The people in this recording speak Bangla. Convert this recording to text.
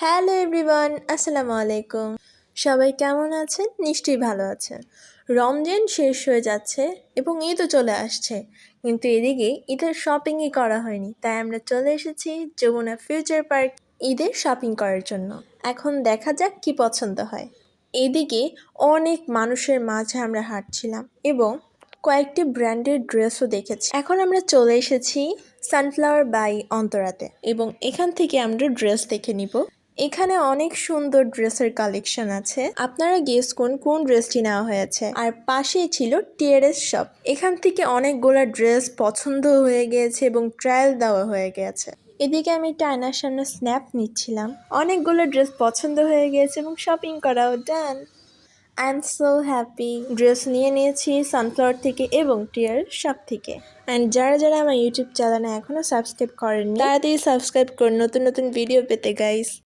হ্যালো এভরিওয়ান, আসসালামু আলাইকুম। সবাই কেমন আছেন? নিশ্চয়ই ভালো আছেন। রমজান শেষ হয়ে যাচ্ছে এবং ঈদও চলে আসছে, কিন্তু এদিকে ঈদের শপিংই করা হয়নি, তাই আমরা চলে এসেছি যমুনা ফিউচার পার্ক ঈদের শপিং করার জন্য। এখন দেখা যাক কি পছন্দ হয়। এদিকে অনেক মানুষের মাঝে আমরা হাঁটছিলাম এবং কয়েকটি ব্র্যান্ডের ড্রেসও দেখেছি। এখন আমরা চলে এসেছি সানফ্লাওয়ার বাই অন্তরাতে এবং এখান থেকে আমরা ড্রেস দেখে নিব। এখানে অনেক সুন্দর ড্রেসের কালেকশন আছে, আপনারা গেস করুন কোন ড্রেসটি নেওয়া হয়েছে। আর পাশেই ছিল টিআরএস শপ, এখান থেকে অনেকগুলো ড্রেস পছন্দ হয়ে গিয়েছে এবং ট্রায়াল দেওয়া হয়ে গেছে। এদিকে আমি একটা আয়নার সামনে স্ন্যাপ নিচ্ছিলাম, অনেকগুলো ড্রেস পছন্দ হয়ে গিয়েছে এবং শপিং করাও done. I am so happy. Dress নিয়ে নিয়েছি সানফ্লাওয়ার থেকে এবং টিয়ার শপ থেকে। অ্যান্ড যারা যারা আমার ইউটিউব চ্যানেলে এখনও সাবস্ক্রাইব করেননি তাড়াতাড়ি সাবস্ক্রাইব করুন নতুন নতুন ভিডিও পেতে গাইস।